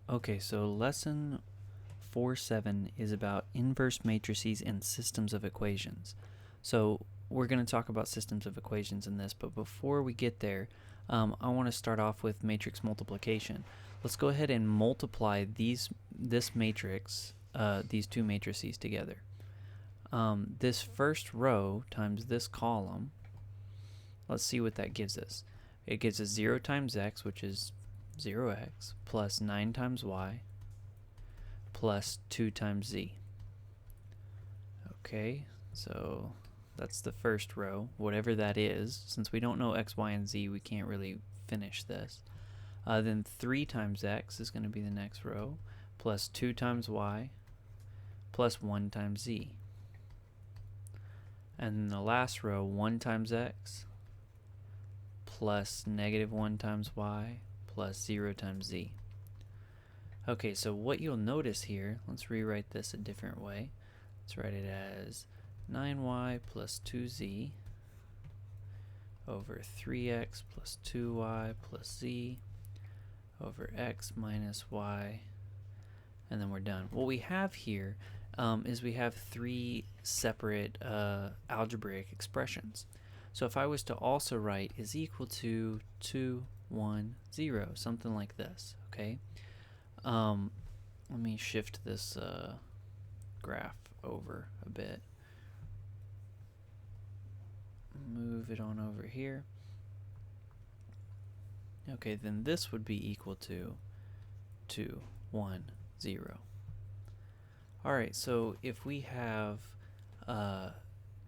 Okay, so lesson 4.7 is about inverse matrices and systems of equations. So we're going to talk about systems of equations in this, but before we get there, I want to start off with matrix multiplication. Let's go ahead and multiply this matrix, these two matrices together. This first row times this column, let's see what that gives us. It gives us 0 times x, which is 0x, plus 9 times y, plus 2 times z. Okay, so that's the first row, whatever that is. Since we don't know x, y, and z, we can't really finish this. Then 3 times x is going to be the next row, plus 2 times y, plus 1 times z. And then the last row, 1 times x, plus negative 1 times y, plus 0 times z. Okay, so what you'll notice here, let's rewrite this a different way. Let's write it as 9y plus 2z over 3x plus 2y plus z over x minus y, and then we're done. What we have here is we have three separate algebraic expressions. So if I was to also write is equal to 2, 1, 0, something like this, okay? Let me shift this graph over a bit. Move it on over here. Okay, then this would be equal to 2, 1, 0. Alright, so if we have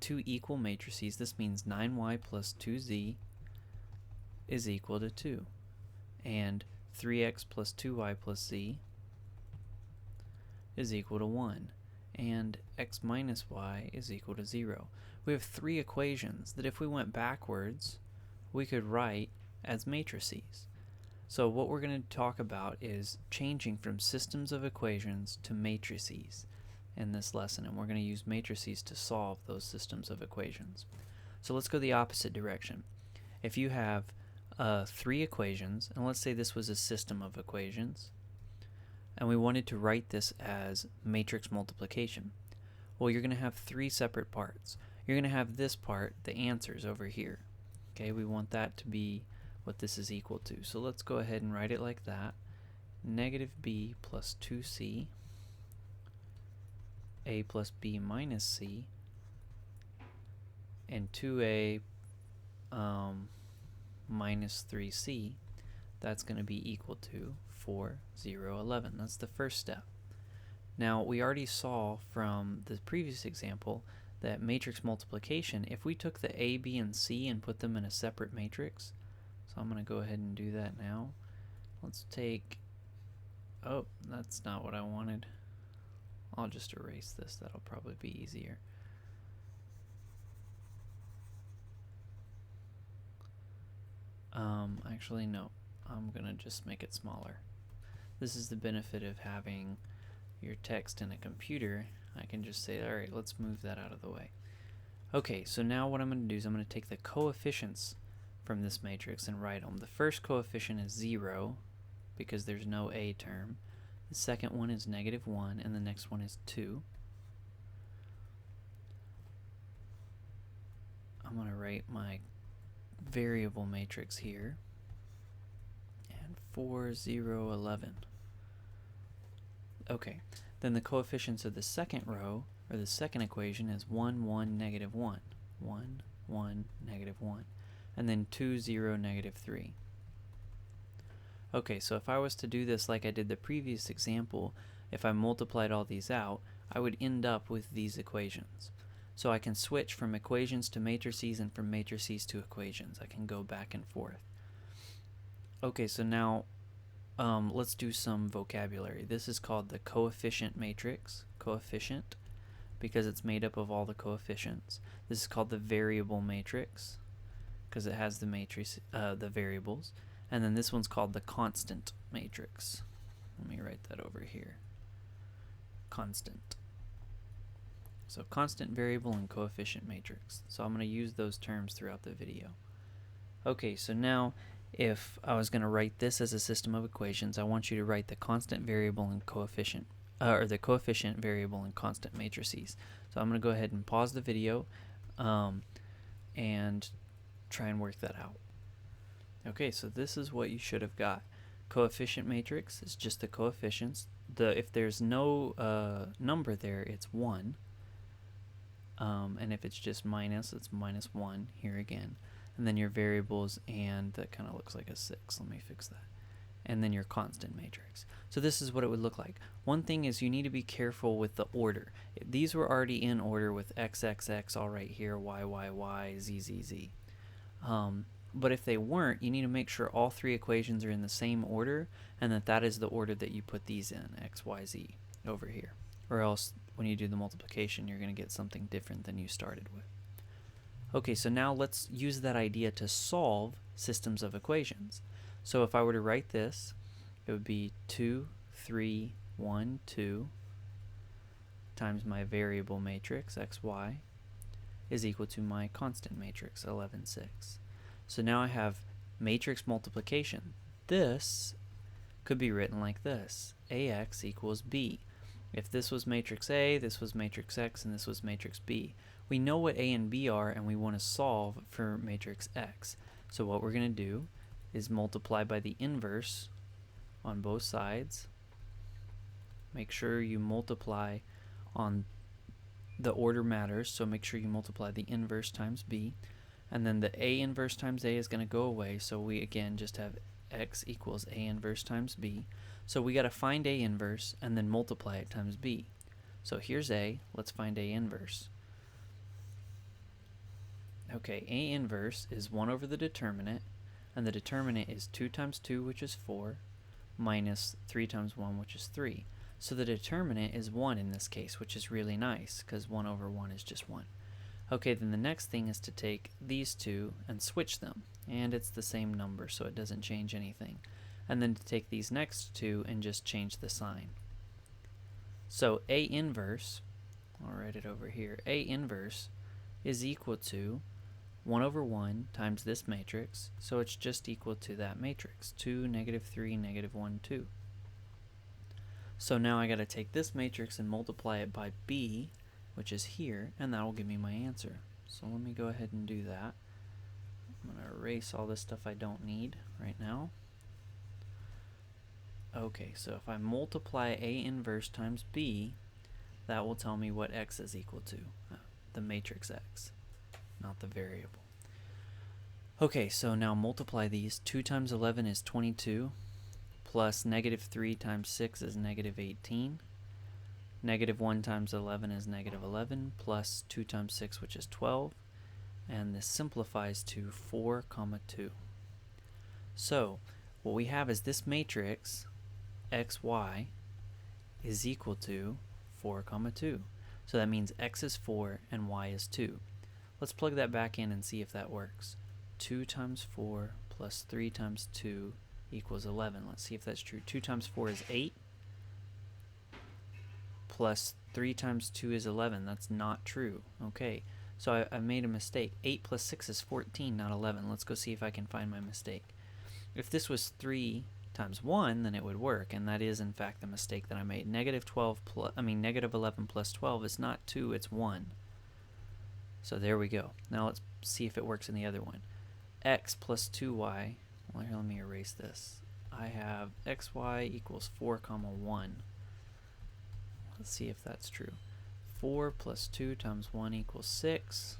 two equal matrices, this means 9y plus 2z is equal to 2. And 3x plus 2y plus z is equal to 1. And x minus y is equal to 0. We have three equations that if we went backwards, we could write as matrices. So what we're going to talk about is changing from systems of equations to matrices in this lesson, and we're going to use matrices to solve those systems of equations. So let's go the opposite direction. If you have three equations, and let's say this was a system of equations, and we wanted to write this as matrix multiplication, well, you're going to have three separate parts. You're going to have this part, the answers, over here. Okay, we want that to be what this is equal to. So let's go ahead and write it like that. Negative b plus 2c, a plus b minus c, and 2a minus 3c, that's going to be equal to 4, 0, 11. That's the first step. Now, we already saw from the previous example that matrix multiplication, if we took the a, b, and c and put them in a separate matrix, so I'm going to go ahead and do that now. Let's take, oh, that's not what I wanted. I'll just erase this, that'll probably be easier. Actually, no, I'm going to just make it smaller. This is the benefit of having your text in a computer. I can just say, alright, let's move that out of the way. Okay, so now what I'm going to do is I'm going to take the coefficients from this matrix and write them. The first coefficient is 0 because there's no a term. The second one is negative 1, and the next one is 2. I'm going to write my variable matrix here, and 4, 0, 11. Okay, then the coefficients of the second row, or the second equation, is 1, 1, negative 1. 1, 1, negative 1. And then 2, 0, negative 3. Okay, so if I was to do this like I did the previous example, if I multiplied all these out, I would end up with these equations. So I can switch from equations to matrices and from matrices to equations. I can go back and forth. Okay, so now let's do some vocabulary. This is called the coefficient matrix, coefficient, because it's made up of all the coefficients. This is called the variable matrix, because it has the variables. And then this one's called the constant matrix. Let me write that over here. Constant. So constant, variable, and coefficient matrix. So I'm going to use those terms throughout the video. Okay, so now if I was going to write this as a system of equations, I want you to write the constant variable and coefficient, or the coefficient variable and constant matrices. So I'm going to go ahead and pause the video and try and work that out. Okay, so this is what you should have got. Coefficient matrix is just the coefficients. If there's no number there, it's 1. And if it's just minus, it's minus 1 here again. And then your variables, and that kind of looks like a 6. Let me fix that. And then your constant matrix. So this is what it would look like. One thing is you need to be careful with the order. These were already in order with x, x, x all right here, y, y, y, z, z, z. But if they weren't, you need to make sure all 3 equations are in the same order, and that is the order that you put these in, x, y, z, over here. Or else, when you do the multiplication, you're going to get something different than you started with. Okay, so now let's use that idea to solve systems of equations. So if I were to write this, it would be 2, 3, 1, 2 times my variable matrix, x, y, is equal to my constant matrix, 11, 6. So now I have matrix multiplication. This could be written like this, AX equals B. If this was matrix A, this was matrix X, and this was matrix B. We know what A and B are, and we want to solve for matrix X. So what we're going to do is multiply by the inverse on both sides. Make sure you multiply on the order matters, so make sure you multiply the inverse times B. And then the A inverse times A is going to go away, so we again just have X equals A inverse times B. So we got to find A inverse and then multiply it times B. So here's A, let's find A inverse. Okay, A inverse is 1 over the determinant, and the determinant is 2 times 2, which is 4, minus 3 times 1, which is 3. So the determinant is 1 in this case, which is really nice, because 1 over 1 is just 1. Okay, then the next thing is to take these two and switch them, and it's the same number, so it doesn't change anything. And then to take these next two and just change the sign. So A inverse, I'll write it over here, A inverse is equal to 1 over 1 times this matrix, so it's just equal to that matrix, 2, negative 3, negative 1, 2. So now I got to take this matrix and multiply it by B, which is here, and that will give me my answer. So let me go ahead and do that. I'm going to erase all this stuff I don't need right now. Okay, so if I multiply A inverse times B, that will tell me what X is equal to, the matrix X, not the variable. Okay, so now multiply these. 2 times 11 is 22, plus negative 3 times 6 is negative 18. Negative 1 times 11 is negative 11, plus 2 times 6, which is 12. And this simplifies to 4, 2. So what we have is this matrix, xy, is equal to 4, 2. So that means x is 4 and y is 2. Let's plug that back in and see if that works. 2 times 4 plus 3 times 2 equals 11. Let's see if that's true. 2 times 4 is 8. Plus 3 times 2 is 11. That's not true. Okay, so I made a mistake. 8 plus 6 is 14, not 11. Let's go see if I can find my mistake. If this was 3 times 1, then it would work, and that is in fact the mistake that I made. Negative 11 plus 12 is not 2, it's 1. So there we go. Now let's see if it works in the other one. X plus 2y, well, here, let me erase this. I have xy equals 4, 1. Let's see if that's true. 4 plus 2 times 1 equals 6.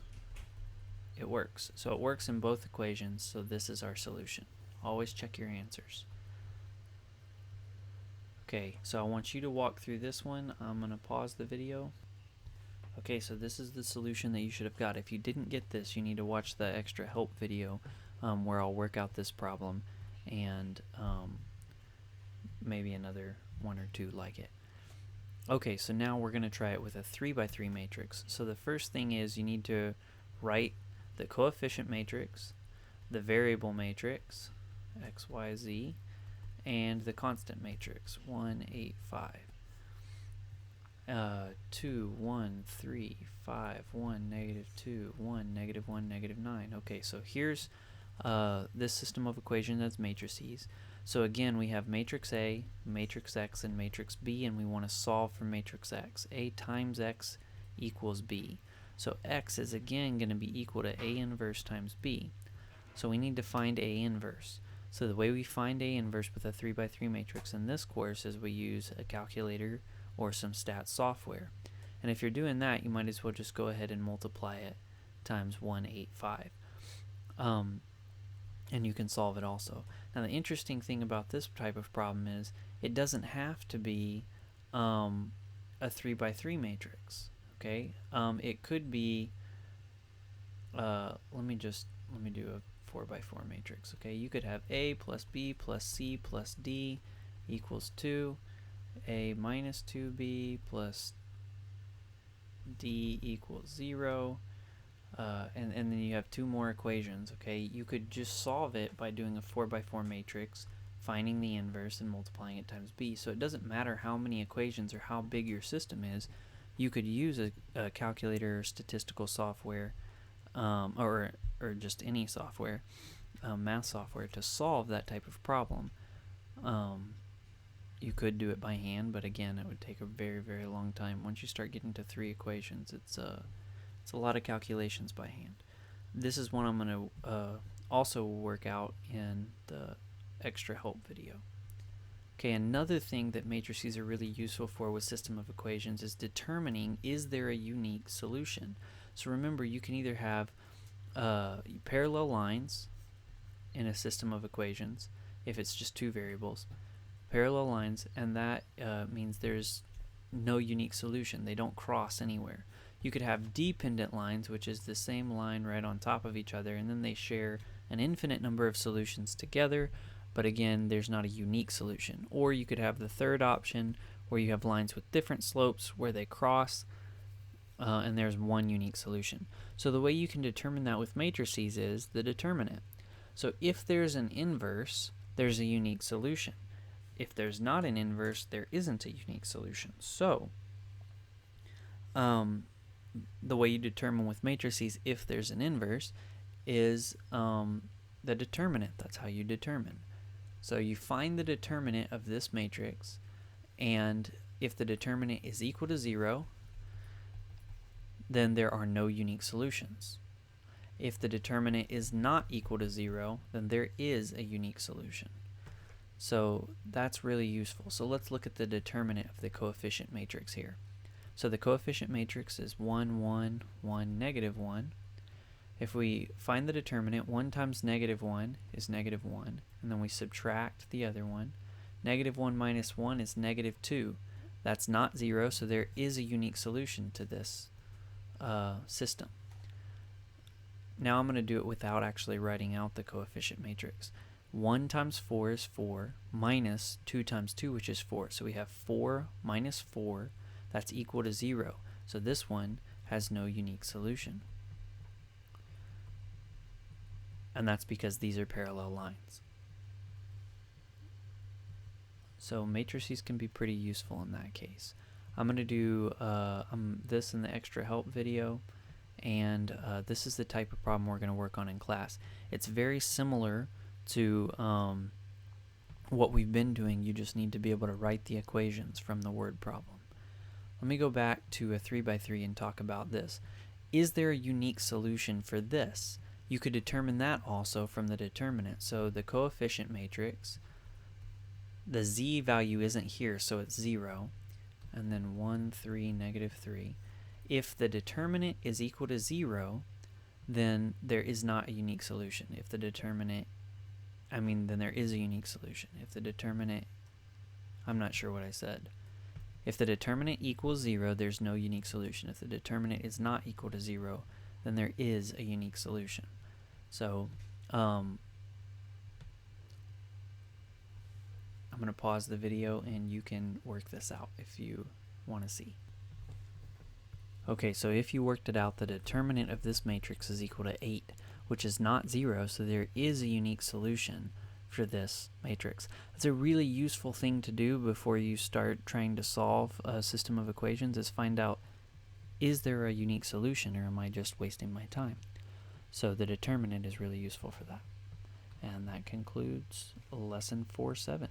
It works. So it works in both equations, so this is our solution. Always check your answers. Okay, so I want you to walk through this one. I'm going to pause the video. Okay, so this is the solution that you should have got. If you didn't get this, you need to watch the extra help video where I'll work out this problem and maybe another 1 or 2 like it. Okay, so now we're going to try it with a 3 by 3 matrix. So the first thing is you need to write the coefficient matrix, the variable matrix, x, y, z, and the constant matrix, 1, 8, 5. 2, 1, 3, 5, 1, negative 2, 1, negative 1, negative 9. Okay, so here's this system of equations as matrices. So again, we have matrix A, matrix X, and matrix B, and we want to solve for matrix X. A times X equals B. So X is again going to be equal to A inverse times B. So we need to find A inverse. So the way we find A inverse with a 3x3 matrix in this course is we use a calculator or some stats software. And if you're doing that, you might as well just go ahead and multiply it times 185. And you can solve it also. Now the interesting thing about this type of problem is it doesn't have to be a 3x3 matrix. Okay, it could be. Let me do a 4x4 matrix. Okay, you could have A plus B plus C plus D equals 2, A minus 2B plus D equals 0. And then you have two more equations. Okay, you could just solve it by doing a 4x4 matrix, finding the inverse and multiplying it times b. So it doesn't matter how many equations or how big your system is. You could use a calculator or statistical software, or just any software, math software, to solve that type of problem. You could do it by hand, but again, it would take a very, very long time. Once you start getting to 3 equations, it's a lot of calculations by hand. This is one I'm going to also work out in the extra help video. Okay, another thing that matrices are really useful for with system of equations is determining, is there a unique solution? So remember, you can either have parallel lines in a system of equations, if it's just 2 variables, parallel lines, and that means there's no unique solution. They don't cross anywhere. You could have dependent lines, which is the same line right on top of each other, and then they share an infinite number of solutions together, but again, there's not a unique solution. Or you could have the third option, where you have lines with different slopes where they cross, and there's one unique solution. So the way you can determine that with matrices is the determinant. So if there's an inverse, there's a unique solution. If there's not an inverse, there isn't a unique solution. So the way you determine with matrices if there's an inverse is the determinant. That's how you determine. So you find the determinant of this matrix, and if the determinant is equal to 0, then there are no unique solutions. If the determinant is not equal to 0, then there is a unique solution. So that's really useful. So let's look at the determinant of the coefficient matrix here. So the coefficient matrix is 1, 1, 1, negative 1. If we find the determinant, 1 times negative 1 is negative 1, and then we subtract the other one. Negative 1 minus 1 is negative 2. That's not 0, so there is a unique solution to this system. Now I'm going to do it without actually writing out the coefficient matrix. 1 times 4 is 4, minus 2 times 2, which is 4. So we have 4 minus 4, that's equal to 0. So this one has no unique solution. And that's because these are parallel lines. So matrices can be pretty useful in that case. I'm going to do this in the extra help video, and this is the type of problem we're going to work on in class. It's very similar to what we've been doing. You just need to be able to write the equations from the word problem. Let me go back to a 3x3 and talk about this. Is there a unique solution for this? You could determine that also from the determinant. So the coefficient matrix, the z value isn't here, so it's 0. And then 1, 3, negative 3. If the determinant is equal to 0, then there is not a unique solution. If the determinant, then there is a unique solution. If the determinant, I'm not sure what I said. If the determinant equals 0, there's no unique solution. If the determinant is not equal to 0, then there is a unique solution. So I'm going to pause the video and you can work this out if you want to see. Okay, so if you worked it out, the determinant of this matrix is equal to 8, which is not 0, so there is a unique solution for this matrix. It's a really useful thing to do before you start trying to solve a system of equations, is find out, is there a unique solution, or am I just wasting my time? So the determinant is really useful for that. And that concludes lesson 4-7.